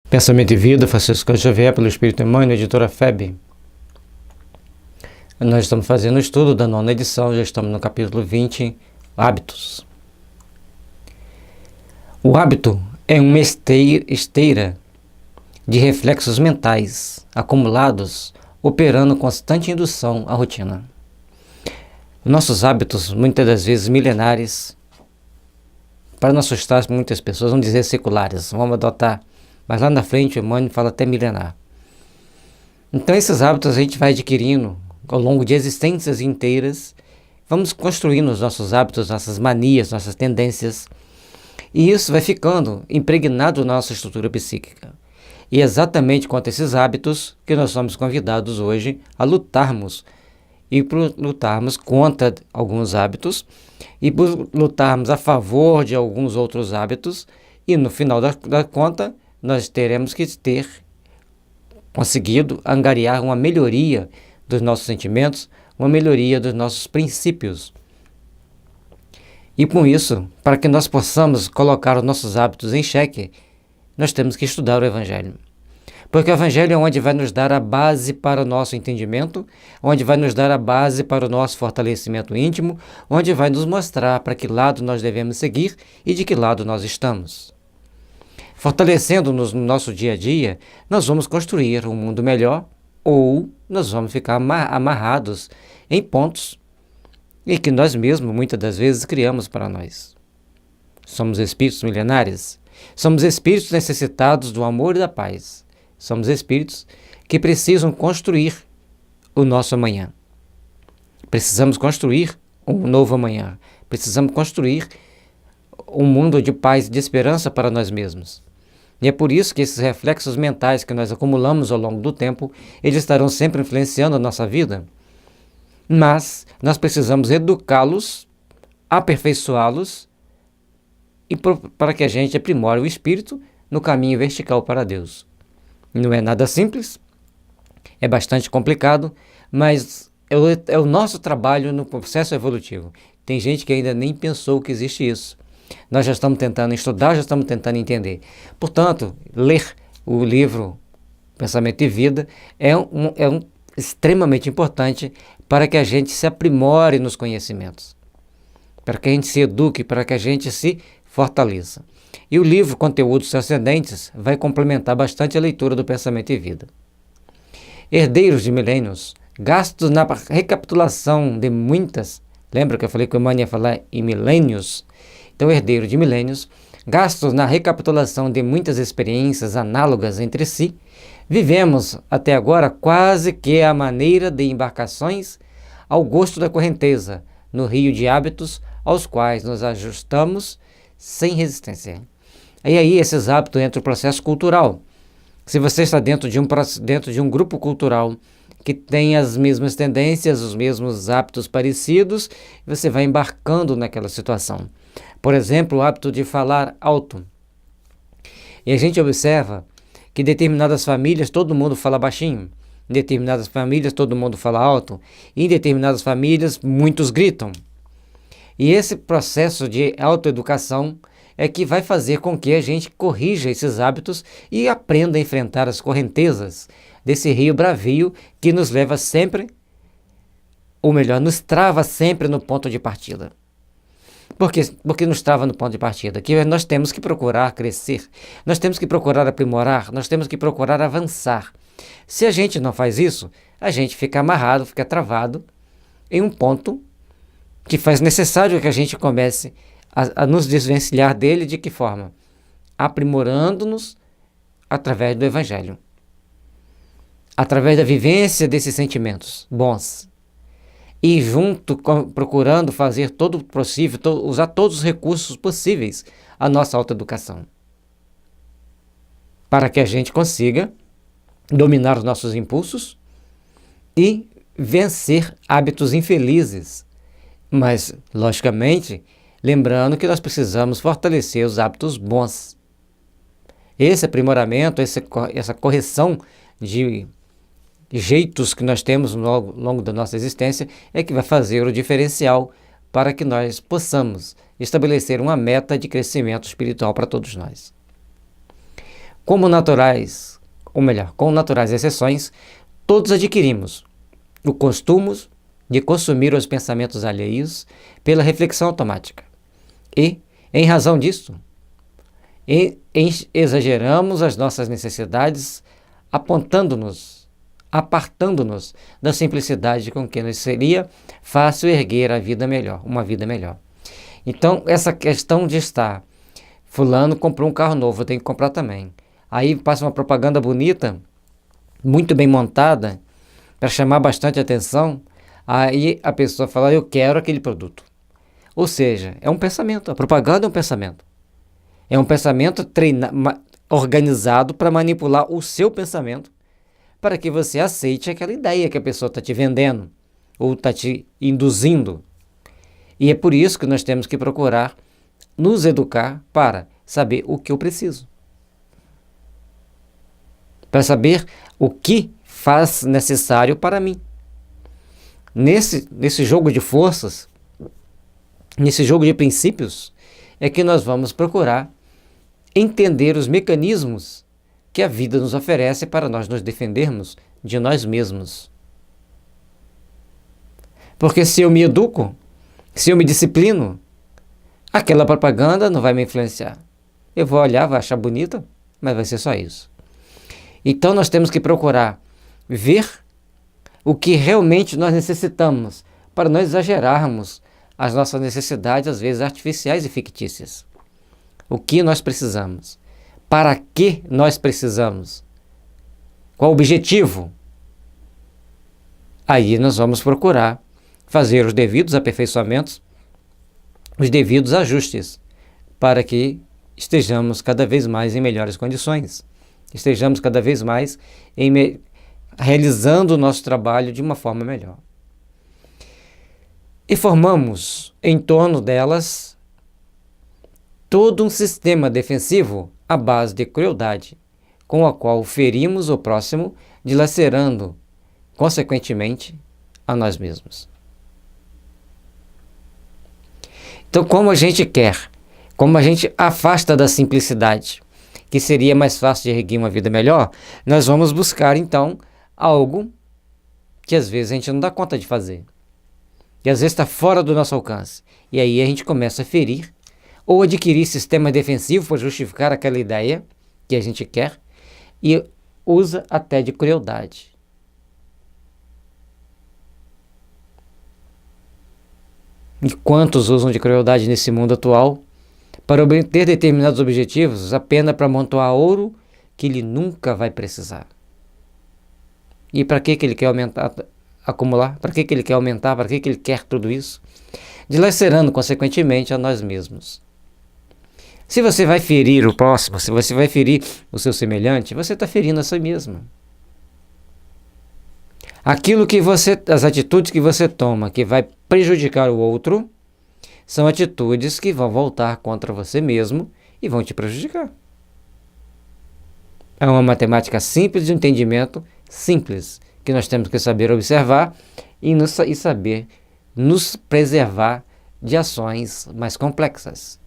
Pensamento e Vida, Francisco Xavier, pelo Espírito Emmanuel, editora FEB. Nós estamos fazendo o estudo da 9ª edição, já estamos no capítulo 20, Hábitos. O hábito é uma esteira de reflexos mentais acumulados, operando constante indução à rotina. Nossos hábitos, muitas das vezes milenares, para não assustar muitas pessoas, vão dizer seculares, vamos adotar, mas lá na frente o Emmanuel fala até milenar. Então esses hábitos a gente vai adquirindo ao longo de existências inteiras, vamos construindo os nossos hábitos, nossas manias, nossas tendências, e isso vai ficando impregnado na nossa estrutura psíquica. E é exatamente contra esses hábitos que nós somos convidados hoje a lutarmos, e por lutarmos contra alguns hábitos, e por lutarmos a favor de alguns outros hábitos, e no final da conta, nós teremos que ter conseguido angariar uma melhoria dos nossos sentimentos, uma melhoria dos nossos princípios. E com isso, para que nós possamos colocar os nossos hábitos em xeque, nós temos que estudar o Evangelho. Porque o Evangelho é onde vai nos dar a base para o nosso entendimento, onde vai nos dar a base para o nosso fortalecimento íntimo, onde vai nos mostrar para que lado nós devemos seguir e de que lado nós estamos. Fortalecendo-nos no nosso dia a dia, nós vamos construir um mundo melhor ou nós vamos ficar amarrados em pontos e que nós mesmos, muitas das vezes, criamos para nós. Somos espíritos milenares, somos espíritos necessitados do amor e da paz. Somos espíritos que precisam construir o nosso amanhã. Precisamos construir um novo amanhã. Precisamos construir um mundo de paz e de esperança para nós mesmos. E é por isso que esses reflexos mentais que nós acumulamos ao longo do tempo, eles estarão sempre influenciando a nossa vida. Mas nós precisamos educá-los, aperfeiçoá-los, e para que a gente aprimore o espírito no caminho vertical para Deus. Não é nada simples, é bastante complicado, mas é o nosso trabalho no processo evolutivo. Tem gente que ainda nem pensou que existe isso. Nós já estamos tentando estudar, já estamos tentando entender. Portanto, ler o livro Pensamento e Vida é extremamente importante para que a gente se aprimore nos conhecimentos, para que a gente se eduque, para que a gente se fortaleça. E o livro Conteúdos Transcendentes vai complementar bastante a leitura do Pensamento e Vida. Herdeiros de milênios, gastos na recapitulação de muitas, lembra que eu falei que o Emmanuel ia falar em milênios? Então, herdeiro de milênios, gastos na recapitulação de muitas experiências análogas entre si, vivemos até agora quase que à maneira de embarcações ao gosto da correnteza, no rio de hábitos aos quais nos ajustamos sem resistência. E aí esses hábitos entram no processo cultural. Se você está dentro de um grupo cultural que tem as mesmas tendências, os mesmos hábitos parecidos, você vai embarcando naquela situação. Por exemplo, o hábito de falar alto. E a gente observa que em determinadas famílias todo mundo fala baixinho, em determinadas famílias todo mundo fala alto, e em determinadas famílias muitos gritam. E esse processo de autoeducação é que vai fazer com que a gente corrija esses hábitos e aprenda a enfrentar as correntezas desse rio bravio que nos leva sempre, ou melhor, nos trava sempre no ponto de partida. Por que nos trava no ponto de partida? Que nós temos que procurar crescer, nós temos que procurar aprimorar, nós temos que procurar avançar. Se a gente não faz isso, a gente fica amarrado, fica travado em um ponto que faz necessário que a gente comece a nos desvencilhar dele. De que forma? Aprimorando-nos através do Evangelho, através da vivência desses sentimentos bons, e procurando fazer todo o possível, usar todos os recursos possíveis à nossa autoeducação, para que a gente consiga dominar os nossos impulsos e vencer hábitos infelizes. Mas, logicamente, lembrando que nós precisamos fortalecer os hábitos bons. Esse aprimoramento, essa correção de jeitos que nós temos ao longo da nossa existência é que vai fazer o diferencial para que nós possamos estabelecer uma meta de crescimento espiritual para todos nós. como naturais, ou melhor, com naturais exceções, todos adquirimos o costume de consumir os pensamentos alheios pela reflexão automática. E, em razão disso, exageramos as nossas necessidades, apartando-nos da simplicidade com que nos seria fácil erguer uma vida melhor. Então, essa questão de estar, fulano comprou um carro novo, eu tenho que comprar também. Aí passa uma propaganda bonita, muito bem montada, para chamar bastante atenção, aí a pessoa fala, eu quero aquele produto. Ou seja, é um pensamento, a propaganda é um pensamento. É um pensamento organizado para manipular o seu pensamento, para que você aceite aquela ideia que a pessoa está te vendendo, ou está te induzindo. E é por isso que nós temos que procurar nos educar para saber o que eu preciso. Para saber o que faz necessário para mim. Nesse jogo de forças, nesse jogo de princípios, é que nós vamos procurar entender os mecanismos que a vida nos oferece para nós nos defendermos de nós mesmos. Porque se eu me educo, se eu me disciplino, aquela propaganda não vai me influenciar. Eu vou olhar, vou achar bonita, mas vai ser só isso. Então nós temos que procurar ver o que realmente nós necessitamos, para não exagerarmos as nossas necessidades, às vezes artificiais e fictícias. O que nós precisamos? Para que nós precisamos? Qual o objetivo? Aí nós vamos procurar fazer os devidos aperfeiçoamentos, os devidos ajustes, para que estejamos cada vez mais em melhores condições. Estejamos cada vez mais realizando o nosso trabalho de uma forma melhor. E formamos em torno delas todo um sistema defensivo à base de crueldade, com a qual ferimos o próximo, dilacerando, consequentemente, a nós mesmos. Então, como a gente afasta da simplicidade, que seria mais fácil de erguer uma vida melhor, nós vamos buscar, então, algo que às vezes a gente não dá conta de fazer. E às vezes está fora do nosso alcance. E aí a gente começa a ferir ou adquirir sistema defensivo para justificar aquela ideia que a gente quer e usa até de crueldade. E quantos usam de crueldade nesse mundo atual para obter determinados objetivos apenas para amontoar ouro que ele nunca vai precisar? E para que ele quer acumular? Para que ele quer aumentar? Para que ele quer tudo isso? Dilacerando, consequentemente, a nós mesmos. Se você vai ferir o próximo, se você vai ferir o seu semelhante, você está ferindo a si mesmo. As atitudes que você toma que vai prejudicar o outro, são atitudes que vão voltar contra você mesmo e vão te prejudicar. É uma matemática simples, de um entendimento simples, que nós temos que saber observar e saber nos preservar de ações mais complexas,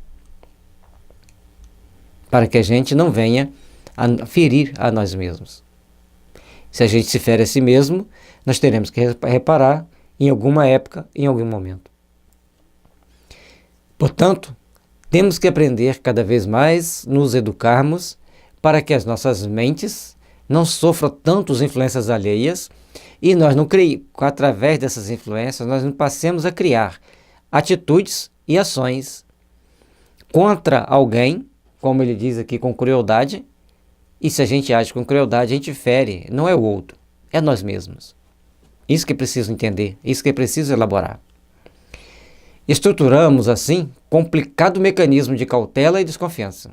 para que a gente não venha a ferir a nós mesmos. Se a gente se fere a si mesmo, nós teremos que reparar em alguma época, em algum momento. Portanto, temos que aprender cada vez mais, nos educarmos, para que as nossas mentes não sofram tantas influências alheias e nós não através dessas influências, nós não passemos a criar atitudes e ações contra alguém, como ele diz aqui, com crueldade. E se a gente age com crueldade, a gente fere, não é o outro, é nós mesmos. Isso que é preciso entender, isso que é preciso elaborar. Estruturamos, assim, complicado mecanismo de cautela e desconfiança,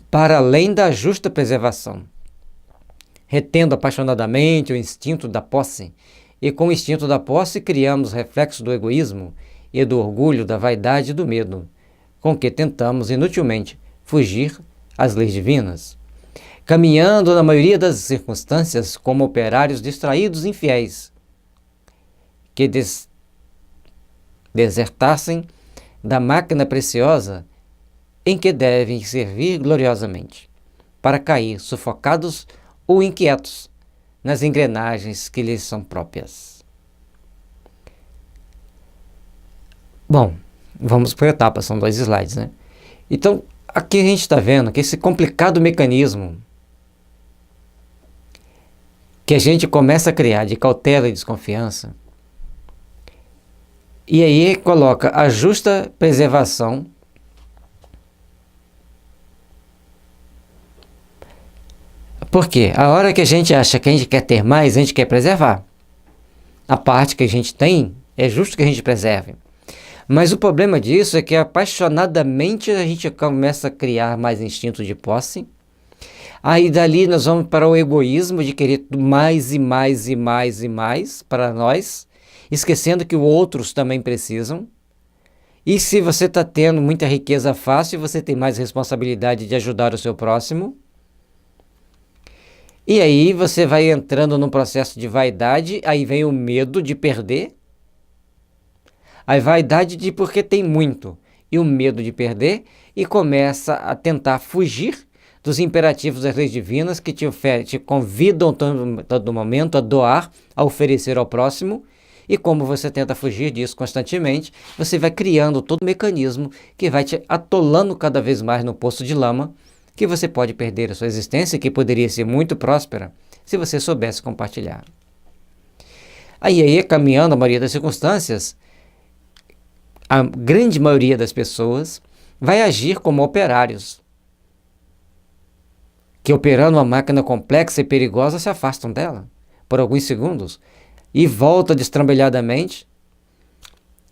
para além da justa preservação, retendo apaixonadamente o instinto da posse, e com o instinto da posse criamos reflexos do egoísmo e do orgulho, da vaidade e do medo, com que tentamos inutilmente fugir às leis divinas, caminhando na maioria das circunstâncias como operários distraídos e infiéis, que desertassem da máquina preciosa em que devem servir gloriosamente, para cair sufocados ou inquietos nas engrenagens que lhes são próprias. Bom, vamos por etapas, são 2 slides, né? Então, aqui a gente está vendo que esse complicado mecanismo que a gente começa a criar de cautela e desconfiança, e aí coloca a justa preservação porque a hora que a gente acha que a gente quer ter mais, a gente quer preservar. A parte que a gente tem, é justo que a gente preserve. Mas o problema disso é que apaixonadamente a gente começa a criar mais instinto de posse. Aí dali nós vamos para o egoísmo de querer mais e mais e mais e mais para nós, esquecendo que outros também precisam. E se você está tendo muita riqueza fácil, você tem mais responsabilidade de ajudar o seu próximo. E aí você vai entrando num processo de vaidade, aí vem o medo de perder. A vaidade de porque tem muito e o medo de perder, e começa a tentar fugir dos imperativos das leis divinas que te convidam todo momento a doar, a oferecer ao próximo. E como você tenta fugir disso constantemente, você vai criando todo um mecanismo que vai te atolando cada vez mais no poço de lama, que você pode perder a sua existência, que poderia ser muito próspera, se você soubesse compartilhar. Aí, caminhando a maioria das circunstâncias, a grande maioria das pessoas vai agir como operários, que operando uma máquina complexa e perigosa se afastam dela por alguns segundos e volta destrambelhadamente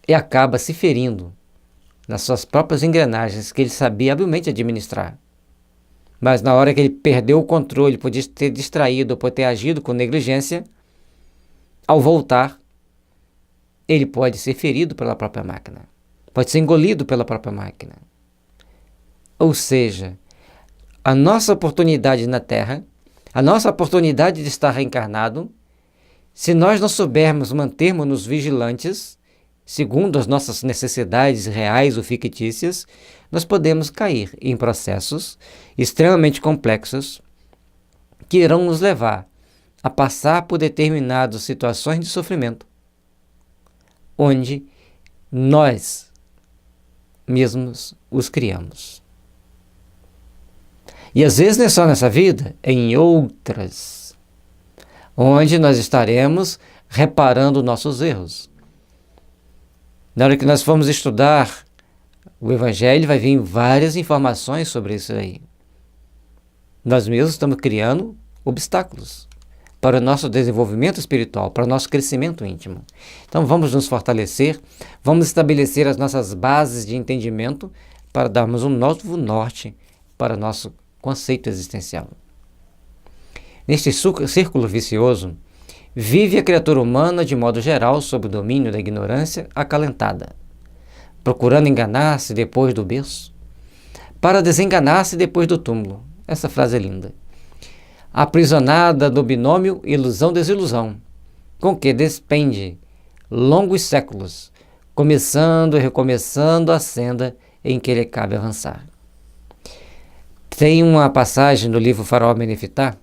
e acaba se ferindo nas suas próprias engrenagens que ele sabia habilmente administrar. Mas na hora que ele perdeu o controle, por ter distraído, por ter agido com negligência, ao voltar, ele pode ser ferido pela própria máquina. Pode ser engolido pela própria máquina. Ou seja, a nossa oportunidade na Terra, a nossa oportunidade de estar reencarnado, se nós não soubermos mantermos-nos vigilantes, segundo as nossas necessidades reais ou fictícias, nós podemos cair em processos extremamente complexos que irão nos levar a passar por determinadas situações de sofrimento, onde nós mesmos os criamos. E às vezes não é só nessa vida, é em outras, onde nós estaremos reparando nossos erros. Na hora que nós formos estudar o Evangelho, vai vir várias informações sobre isso aí. Nós mesmos estamos criando obstáculos para o nosso desenvolvimento espiritual, para o nosso crescimento íntimo. Então vamos nos fortalecer, vamos estabelecer as nossas bases de entendimento para darmos um novo norte para o nosso conceito existencial. Neste círculo vicioso, vive a criatura humana de modo geral sob o domínio da ignorância acalentada, procurando enganar-se depois do berço, para desenganar-se depois do túmulo. Essa frase é linda. Aprisionada do binômio ilusão-desilusão, com que despende longos séculos, começando e recomeçando a senda em que lhe cabe avançar. Tem uma passagem no livro Faraó Menefitá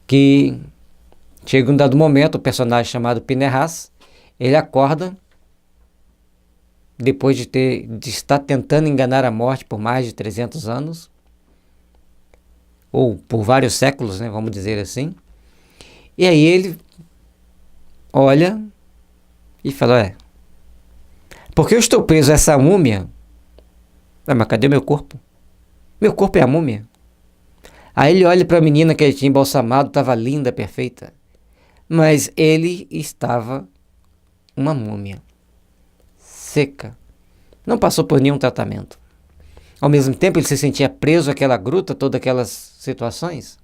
que chega um dado momento, o personagem chamado Pinehas, ele acorda depois de estar tentando enganar a morte por mais de 300 anos, ou por vários séculos, né, vamos dizer assim. E aí ele olha e fala, porque eu estou preso a essa múmia? Mas cadê meu corpo? Meu corpo é a múmia. Aí ele olha para a menina que ele tinha embalsamado, estava linda, perfeita. Mas ele estava uma múmia, seca. Não passou por nenhum tratamento. Ao mesmo tempo ele se sentia preso àquela gruta, todas aquelas situações.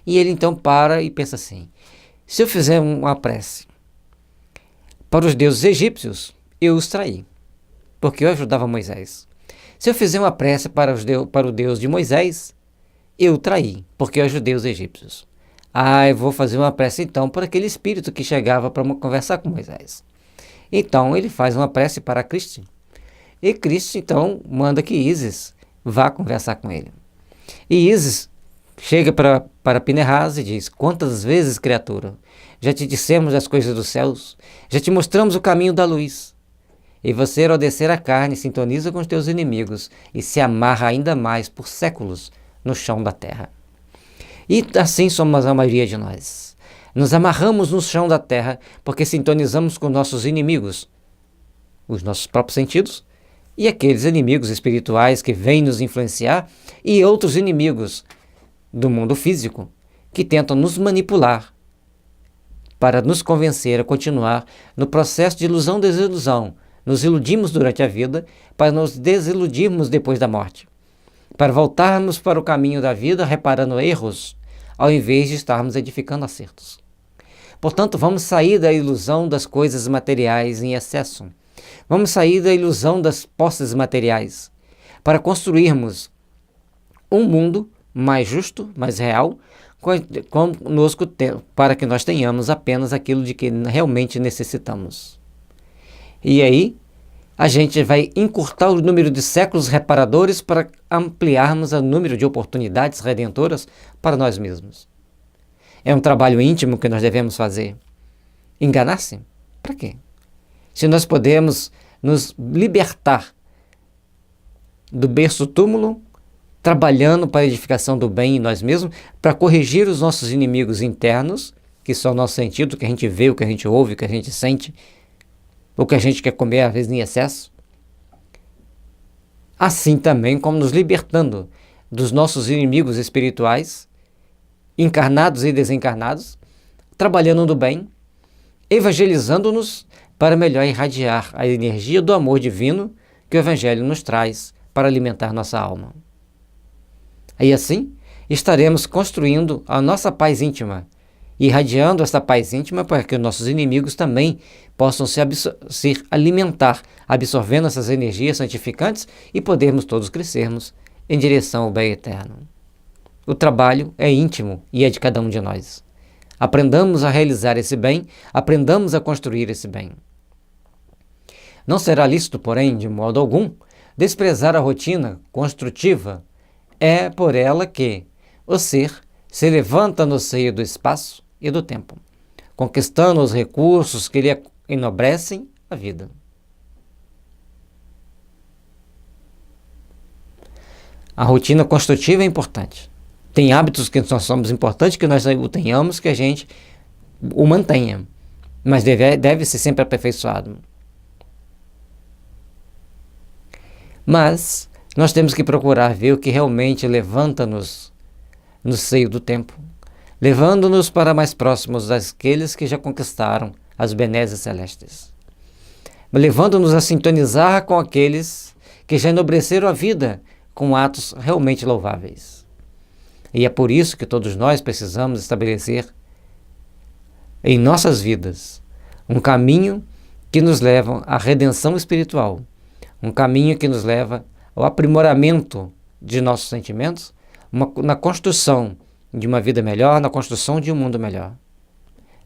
E ele então para e pensa assim, se eu fizer uma prece para os deuses egípcios, eu os traí, porque eu ajudava Moisés. Se eu fizer uma prece para o Deus de Moisés, eu traí, porque eu ajudei os egípcios. Eu vou fazer uma prece então para aquele espírito que chegava para conversar com Moisés. Então ele faz uma prece para Cristo. E Cristo, então, manda que Ísis vá conversar com ele. E Ísis chega para Pinehas e diz: quantas vezes, criatura, já te dissemos as coisas dos céus, já te mostramos o caminho da luz. E você, ao descer a carne, sintoniza com os teus inimigos e se amarra ainda mais por séculos no chão da terra. E assim somos a maioria de nós. Nos amarramos no chão da terra porque sintonizamos com nossos inimigos, os nossos próprios sentidos, e aqueles inimigos espirituais que vêm nos influenciar, e outros inimigos do mundo físico que tentam nos manipular para nos convencer a continuar no processo de ilusão-desilusão. Nos iludimos durante a vida para nos desiludirmos depois da morte, para voltarmos para o caminho da vida reparando erros, ao invés de estarmos edificando acertos. Portanto, vamos sair da ilusão das coisas materiais em excesso. Vamos sair da ilusão das posses materiais para construirmos um mundo mais justo, mais real, conosco, para que nós tenhamos apenas aquilo de que realmente necessitamos. E aí, a gente vai encurtar o número de séculos reparadores para ampliarmos o número de oportunidades redentoras para nós mesmos. É um trabalho íntimo que nós devemos fazer. Enganar-se? Para quê? Se nós podemos nos libertar do berço túmulo, trabalhando para a edificação do bem em nós mesmos, para corrigir os nossos inimigos internos, que são o nosso sentido, o que a gente vê, o que a gente ouve, o que a gente sente, o que a gente quer comer, às vezes em excesso. Assim também como nos libertando dos nossos inimigos espirituais, encarnados e desencarnados, trabalhando no bem, evangelizando-nos para melhor irradiar a energia do amor divino que o Evangelho nos traz para alimentar nossa alma. E assim, estaremos construindo a nossa paz íntima, irradiando essa paz íntima para que os nossos inimigos também possam se alimentar, absorvendo essas energias santificantes e podermos todos crescermos em direção ao bem eterno. O trabalho é íntimo e é de cada um de nós. Aprendamos a realizar esse bem, aprendamos a construir esse bem. Não será lícito, porém, de modo algum, desprezar a rotina construtiva. É por ela que o ser se levanta no seio do espaço e do tempo, conquistando os recursos que lhe enobrecem a vida. A rotina construtiva é importante. Tem hábitos que nós somos importantes que nós o tenhamos, que a gente o mantenha, mas deve ser sempre aperfeiçoado. Mas nós temos que procurar ver o que realmente levanta-nos no seio do tempo, levando-nos para mais próximos daqueles que já conquistaram as benesses celestes, levando-nos a sintonizar com aqueles que já enobreceram a vida com atos realmente louváveis. E é por isso que todos nós precisamos estabelecer em nossas vidas um caminho que nos leva à redenção espiritual, um caminho que nos leva ao aprimoramento de nossos sentimentos, na construção de uma vida melhor, na construção de um mundo melhor.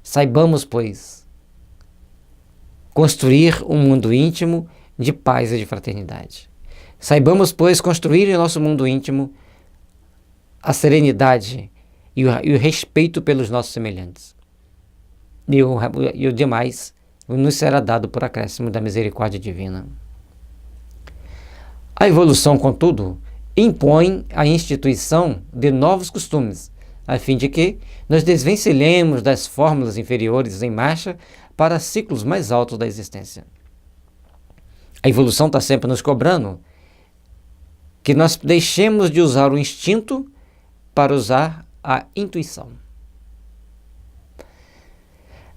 Saibamos, pois, construir um mundo íntimo de paz e de fraternidade. Saibamos, pois, construir em nosso mundo íntimo a serenidade e o respeito pelos nossos semelhantes. E o demais nos será dado por acréscimo da misericórdia divina. A evolução, contudo, impõe a instituição de novos costumes, a fim de que nos desvencilhemos das fórmulas inferiores em marcha para ciclos mais altos da existência. A evolução está sempre nos cobrando que nós deixemos de usar o instinto para usar a intuição.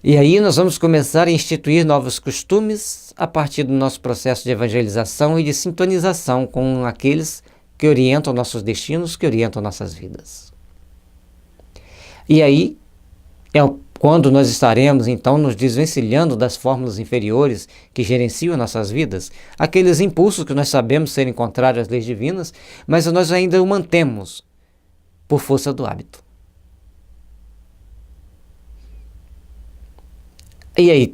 E aí nós vamos começar a instituir novos costumes a partir do nosso processo de evangelização e de sintonização com aqueles que orientam nossos destinos, que orientam nossas vidas. E aí é quando nós estaremos então nos desvencilhando das fórmulas inferiores que gerenciam nossas vidas, aqueles impulsos que nós sabemos serem contrários às leis divinas, mas nós ainda o mantemos por força do hábito. E aí,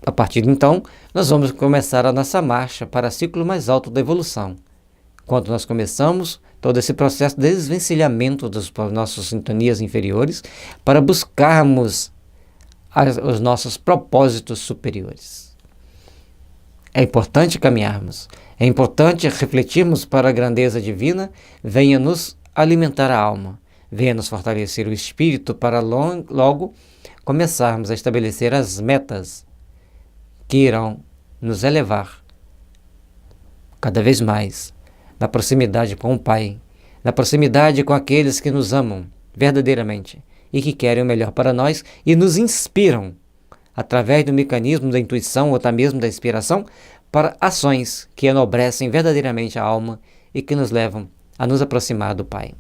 a partir de então, nós vamos começar a nossa marcha para o ciclo mais alto da evolução. Quando nós começamos todo esse processo de desvencilhamento das nossas sintonias inferiores para buscarmos os nossos propósitos superiores. É importante caminharmos, é importante refletirmos para a grandeza divina, venha nos alimentar a alma, venha nos fortalecer o espírito para logo começarmos a estabelecer as metas que irão nos elevar cada vez mais na proximidade com o Pai, na proximidade com aqueles que nos amam verdadeiramente e que querem o melhor para nós e nos inspiram através do mecanismo da intuição ou até mesmo da inspiração para ações que enobrecem verdadeiramente a alma e que nos levam a nos aproximar do Pai.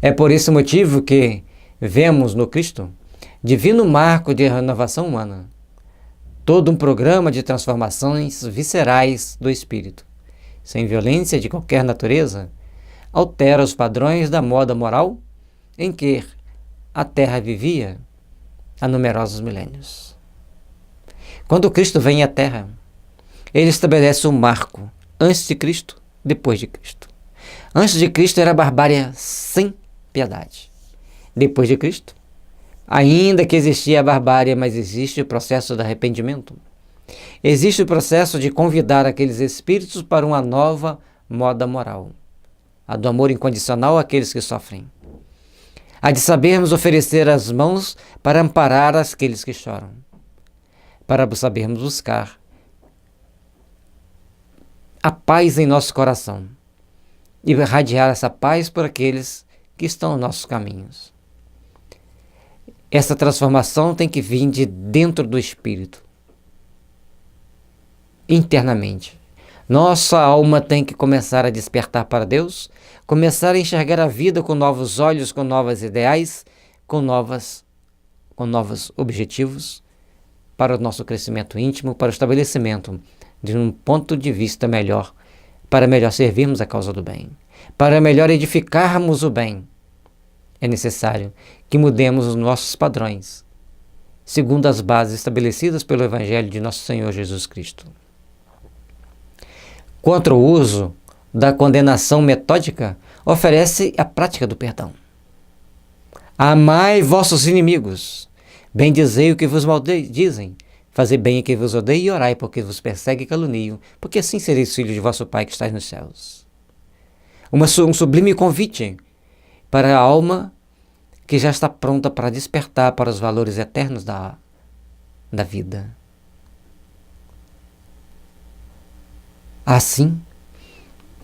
É por esse motivo que vemos no Cristo divino marco de renovação humana, todo um programa de transformações viscerais do espírito, sem violência de qualquer natureza, altera os padrões da moda moral em que a Terra vivia há numerosos milênios. Quando Cristo vem à Terra, ele estabelece um marco antes de Cristo, depois de Cristo. Antes de Cristo era a barbárie sem piedade. Depois de Cristo, ainda que existia a barbárie, mas existe o processo de arrependimento. Existe o processo de convidar aqueles espíritos para uma nova moda moral. A do amor incondicional àqueles que sofrem. A de sabermos oferecer as mãos para amparar aqueles que choram. Para sabermos buscar a paz em nosso coração e irradiar essa paz por aqueles que estão nos nossos caminhos. Essa transformação tem que vir de dentro do espírito, internamente. Nossa alma tem que começar a despertar para Deus, começar a enxergar a vida com novos olhos, com novos ideais, com novos objetivos para o nosso crescimento íntimo, para o estabelecimento de um ponto de vista melhor, para melhor servirmos a causa do bem, para melhor edificarmos o bem. É necessário que mudemos os nossos padrões, segundo as bases estabelecidas pelo Evangelho de Nosso Senhor Jesus Cristo. Contra o uso da condenação metódica, oferece a prática do perdão. Amai vossos inimigos, bendizei o que vos maldizem, fazei bem a quem vos odeia e orai porque vos persegue e caluniam, porque assim sereis filhos de vosso Pai que estais nos céus. Um sublime convite para a alma que já está pronta para despertar para os valores eternos da vida. Assim,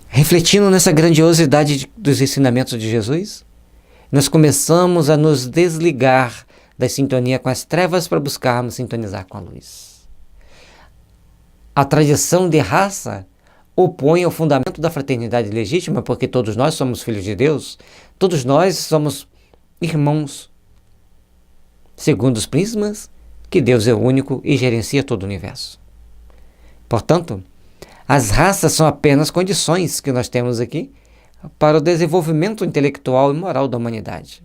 refletindo nessa grandiosidade dos ensinamentos de Jesus, nós começamos a nos desligar da sintonia com as trevas para buscarmos sintonizar com a luz. A tradição de raça opõe ao fundamento da fraternidade legítima, porque todos nós somos filhos de Deus, todos nós somos irmãos, segundo os prismas que Deus é único e gerencia todo o universo. Portanto, as raças são apenas condições que nós temos aqui para o desenvolvimento intelectual e moral da humanidade.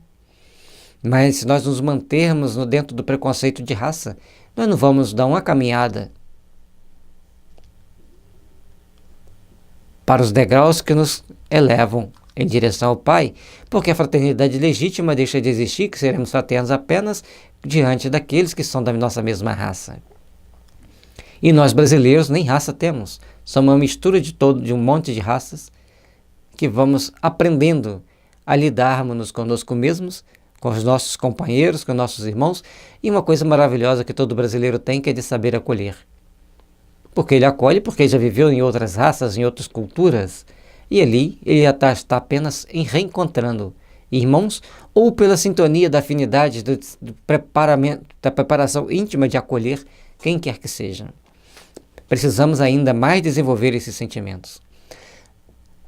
Mas se nós nos mantermos dentro do preconceito de raça, nós não vamos dar uma caminhada para os degraus que nos elevam em direção ao Pai, porque a fraternidade legítima deixa de existir, que seremos fraternos apenas diante daqueles que são da nossa mesma raça. E nós brasileiros nem raça temos, somos uma mistura de um monte de raças que vamos aprendendo a lidarmos conosco mesmos, com os nossos companheiros, com os nossos irmãos, e uma coisa maravilhosa que todo brasileiro tem, que é de saber acolher. Porque ele acolhe, porque ele já viveu em outras raças, em outras culturas, e ali ele está apenas reencontrando irmãos, ou pela sintonia da afinidade, da preparação íntima de acolher quem quer que seja. Precisamos ainda mais desenvolver esses sentimentos.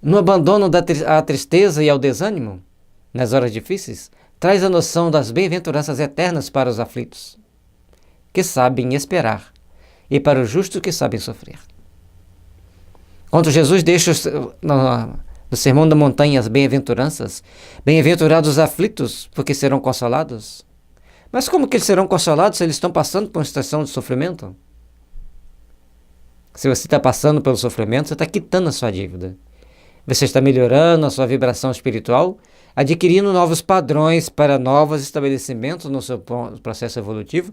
No abandono à tristeza e ao desânimo, nas horas difíceis, traz a noção das bem-aventuranças eternas para os aflitos, que sabem esperar, e para os justos que sabem sofrer. Quando Jesus deixa no Sermão da Montanha as bem-aventuranças, bem-aventurados os aflitos, porque serão consolados. Mas como que eles serão consolados se eles estão passando por uma situação de sofrimento? Se você está passando pelo sofrimento, você está quitando a sua dívida. Você está melhorando a sua vibração espiritual, adquirindo novos padrões para novos estabelecimentos no seu processo evolutivo,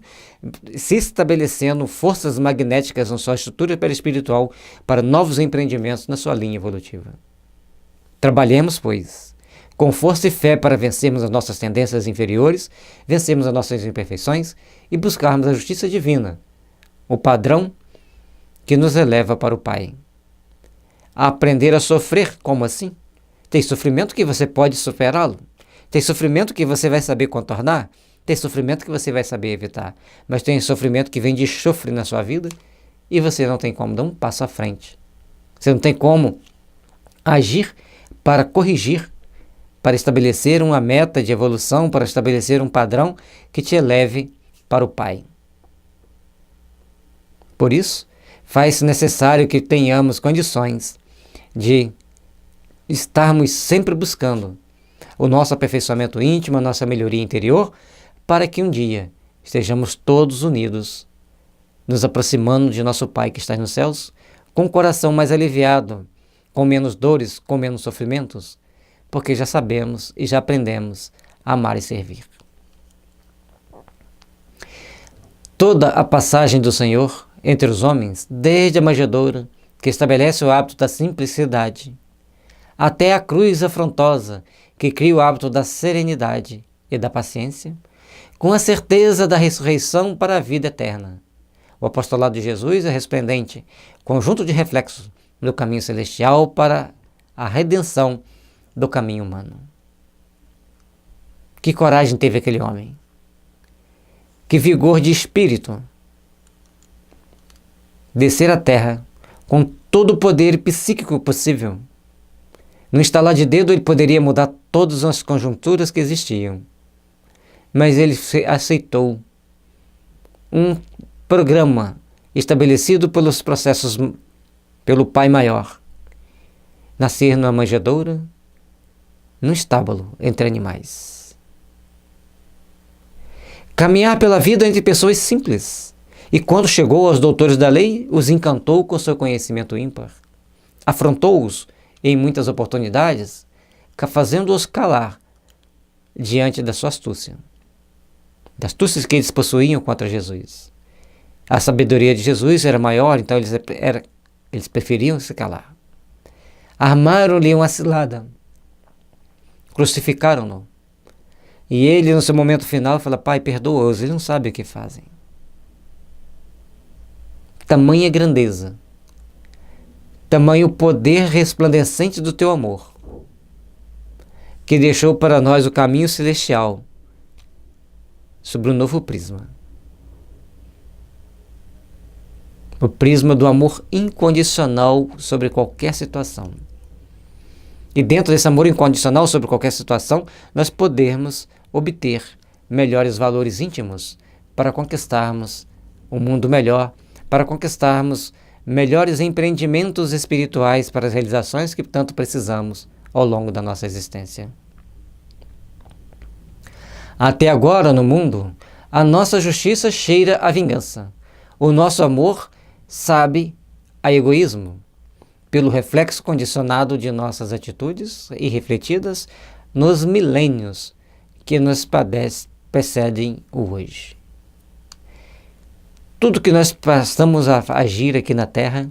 se estabelecendo forças magnéticas na sua estrutura perispiritual para novos empreendimentos na sua linha evolutiva. Trabalhemos, pois, com força e fé para vencermos as nossas tendências inferiores, vencermos as nossas imperfeições e buscarmos a justiça divina, o padrão que nos eleva para o Pai. A aprender a sofrer, como assim? Tem sofrimento que você pode superá-lo. Tem sofrimento que você vai saber contornar. Tem sofrimento que você vai saber evitar. Mas tem sofrimento que vem de enxofre na sua vida e você não tem como dar um passo à frente. Você não tem como agir para corrigir, para estabelecer uma meta de evolução, para estabelecer um padrão que te eleve para o Pai. Por isso, faz-se necessário que tenhamos condições de estarmos sempre buscando o nosso aperfeiçoamento íntimo, a nossa melhoria interior, para que um dia estejamos todos unidos, nos aproximando de nosso Pai que está nos céus, com o coração mais aliviado, com menos dores, com menos sofrimentos, porque já sabemos e já aprendemos a amar e servir. Toda a passagem do Senhor entre os homens, desde a manjedoura, que estabelece o hábito da simplicidade, até a cruz afrontosa, que cria o hábito da serenidade e da paciência, com a certeza da ressurreição para a vida eterna. O apostolado de Jesus é resplendente, conjunto de reflexos do caminho celestial para a redenção do caminho humano. Que coragem teve aquele homem! Que vigor de espírito! Descer à terra com todo o poder psíquico possível. No estalar de dedo ele poderia mudar todas as conjunturas que existiam. Mas ele aceitou um programa estabelecido pelos processos, pelo Pai Maior. Nascer numa manjedoura, num estábulo entre animais. Caminhar pela vida entre pessoas simples. E quando chegou aos doutores da lei, os encantou com seu conhecimento ímpar. Afrontou-os em muitas oportunidades, fazendo-os calar diante da sua astúcia. Da astúcia que eles possuíam contra Jesus. A sabedoria de Jesus era maior, então eles preferiam se calar. Armaram-lhe uma cilada. Crucificaram-no. E ele, no seu momento final, fala: Pai, perdoa-os, eles não sabem o que fazem. Tamanha grandeza, tamanho poder resplandecente do teu amor, que deixou para nós o caminho celestial sobre um novo prisma. O prisma do amor incondicional sobre qualquer situação. E dentro desse amor incondicional sobre qualquer situação, nós podemos obter melhores valores íntimos para conquistarmos um mundo melhor, para conquistarmos melhores empreendimentos espirituais para as realizações que tanto precisamos ao longo da nossa existência. Até agora, no mundo, a nossa justiça cheira a vingança. O nosso amor sabe a egoísmo, pelo reflexo condicionado de nossas atitudes e refletidas nos milênios que nos precedem o hoje. Tudo que nós passamos a agir aqui na Terra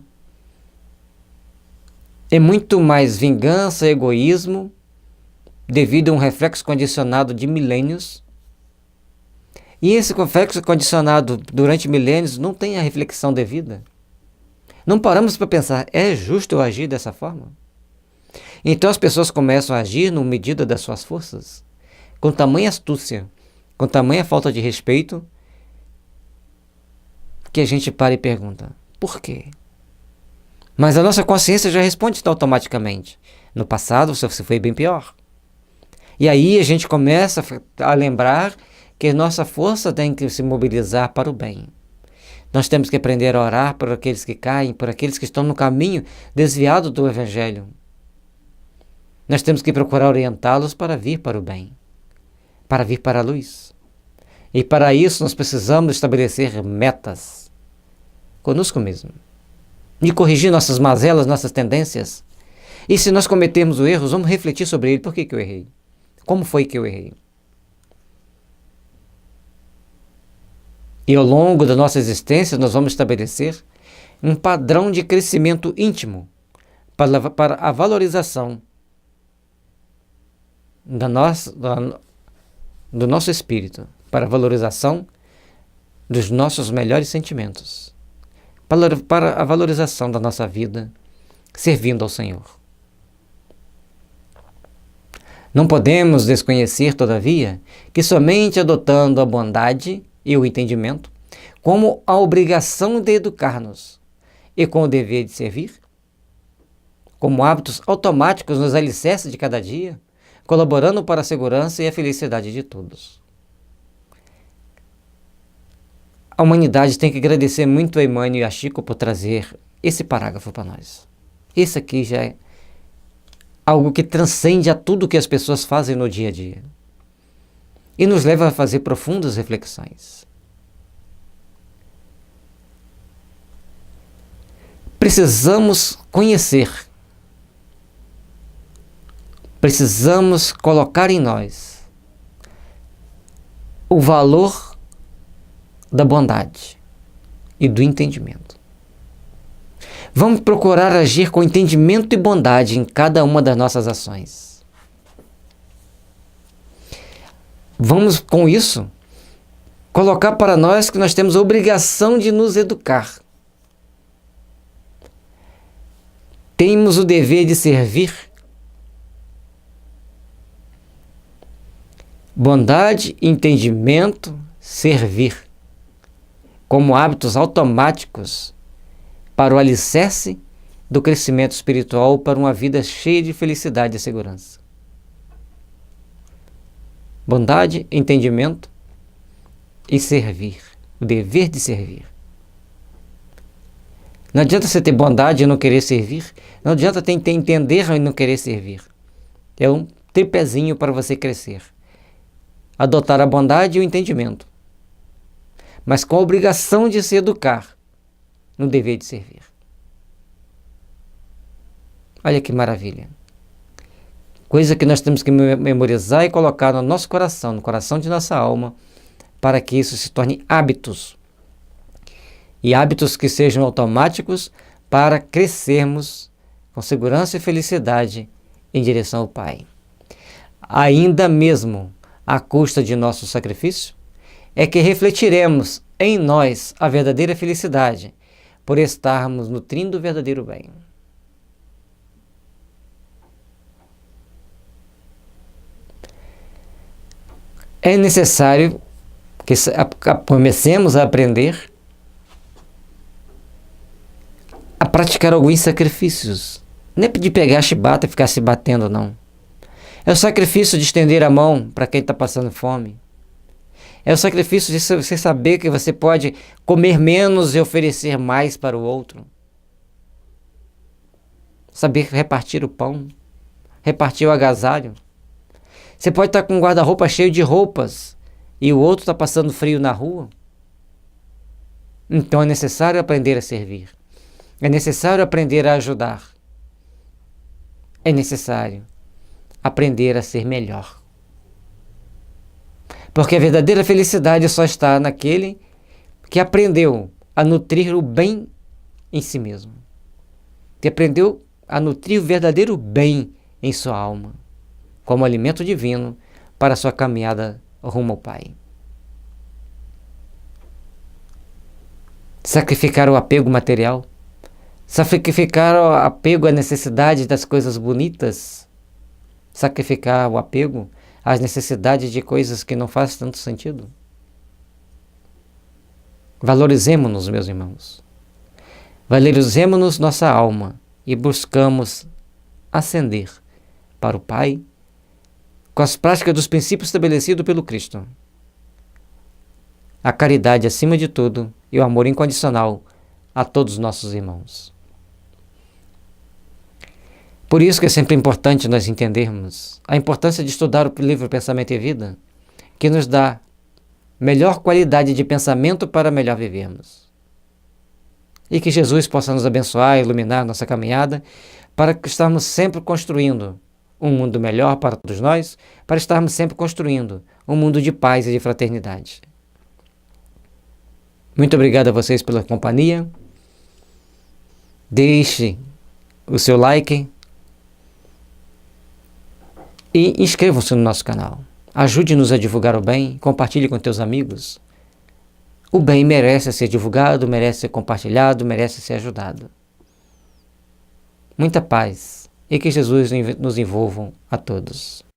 é muito mais vingança e egoísmo devido a um reflexo condicionado de milênios. E esse reflexo condicionado durante milênios não tem a reflexão devida. Não paramos para pensar, é justo eu agir dessa forma? Então as pessoas começam a agir na medida das suas forças, com tamanha astúcia, com tamanha falta de respeito, que a gente para e pergunta, por quê? Mas a nossa consciência já responde automaticamente. No passado você foi bem pior. E aí a gente começa a lembrar que a nossa força tem que se mobilizar para o bem. Nós temos que aprender a orar por aqueles que caem, por aqueles que estão no caminho desviado do Evangelho. Nós temos que procurar orientá-los para vir para o bem, para vir para a luz. E para isso nós precisamos estabelecer metas conosco mesmo. de corrigir nossas mazelas, nossas tendências. E se nós cometermos erros, vamos refletir sobre ele. Por que eu errei? Como foi que eu errei? E ao longo da nossa existência, nós vamos estabelecer um padrão de crescimento íntimo para a valorização do nosso espírito, para a valorização dos nossos melhores sentimentos, para a valorização da nossa vida, servindo ao Senhor. Não podemos desconhecer, todavia, que somente adotando a bondade e o entendimento como a obrigação de educar-nos e com o dever de servir, como hábitos automáticos nos alicerces de cada dia, colaborando para a segurança e a felicidade de todos. A humanidade tem que agradecer muito a Emmanuel e a Chico por trazer esse parágrafo para nós. Isso aqui já é algo que transcende a tudo que as pessoas fazem no dia a dia e nos leva a fazer profundas reflexões. Precisamos conhecer, precisamos colocar em nós o valor da bondade e do entendimento. Vamos procurar agir com entendimento e bondade em cada uma das nossas ações. Vamos, com isso, colocar para nós que nós temos a obrigação de nos educar. Temos o dever de servir. Bondade, entendimento, servir, como hábitos automáticos para o alicerce do crescimento espiritual para uma vida cheia de felicidade e segurança. Bondade, entendimento e servir, o dever de servir. Não adianta você ter bondade e não querer servir, não adianta ter entender e não querer servir. É um tripézinho para você crescer. Adotar a bondade e o entendimento, mas com a obrigação de se educar no dever de servir. Olha que maravilha. Coisa que nós temos que memorizar e colocar no nosso coração, no coração de nossa alma, para que isso se torne hábitos. E hábitos que sejam automáticos para crescermos com segurança e felicidade em direção ao Pai. Ainda mesmo à custa de nosso sacrifício, é que refletiremos em nós a verdadeira felicidade, por estarmos nutrindo o verdadeiro bem. É necessário que comecemos a aprender a praticar alguns sacrifícios. Não é de pegar a chibata e ficar se batendo, não. É o sacrifício de estender a mão para quem está passando fome. É o sacrifício de você saber que você pode comer menos e oferecer mais para o outro. Saber repartir o pão, repartir o agasalho. Você pode estar com um guarda-roupa cheio de roupas e o outro está passando frio na rua. Então é necessário aprender a servir. É necessário aprender a ajudar. É necessário aprender a ser melhor. Porque a verdadeira felicidade só está naquele que aprendeu a nutrir o bem em si mesmo. Que aprendeu a nutrir o verdadeiro bem em sua alma, como alimento divino para a sua caminhada rumo ao Pai. Sacrificar o apego material, sacrificar o apego à necessidade das coisas bonitas, sacrificar o apego às necessidades de coisas que não fazem tanto sentido. Valorizemos-nos, meus irmãos. Valorizemos-nos nossa alma e buscamos ascender para o Pai com as práticas dos princípios estabelecidos pelo Cristo. A caridade acima de tudo e o amor incondicional a todos os nossos irmãos. Por isso que é sempre importante nós entendermos a importância de estudar o livro Pensamento e Vida, que nos dá melhor qualidade de pensamento para melhor vivermos. E que Jesus possa nos abençoar e iluminar nossa caminhada para que estarmos sempre construindo um mundo melhor para todos nós, para estarmos sempre construindo um mundo de paz e de fraternidade. Muito obrigado a vocês pela companhia. Deixe o seu like e inscrevam-se no nosso canal. Ajude-nos a divulgar o bem, compartilhe com teus amigos. O bem merece ser divulgado, merece ser compartilhado, merece ser ajudado. Muita paz e que Jesus nos envolva a todos.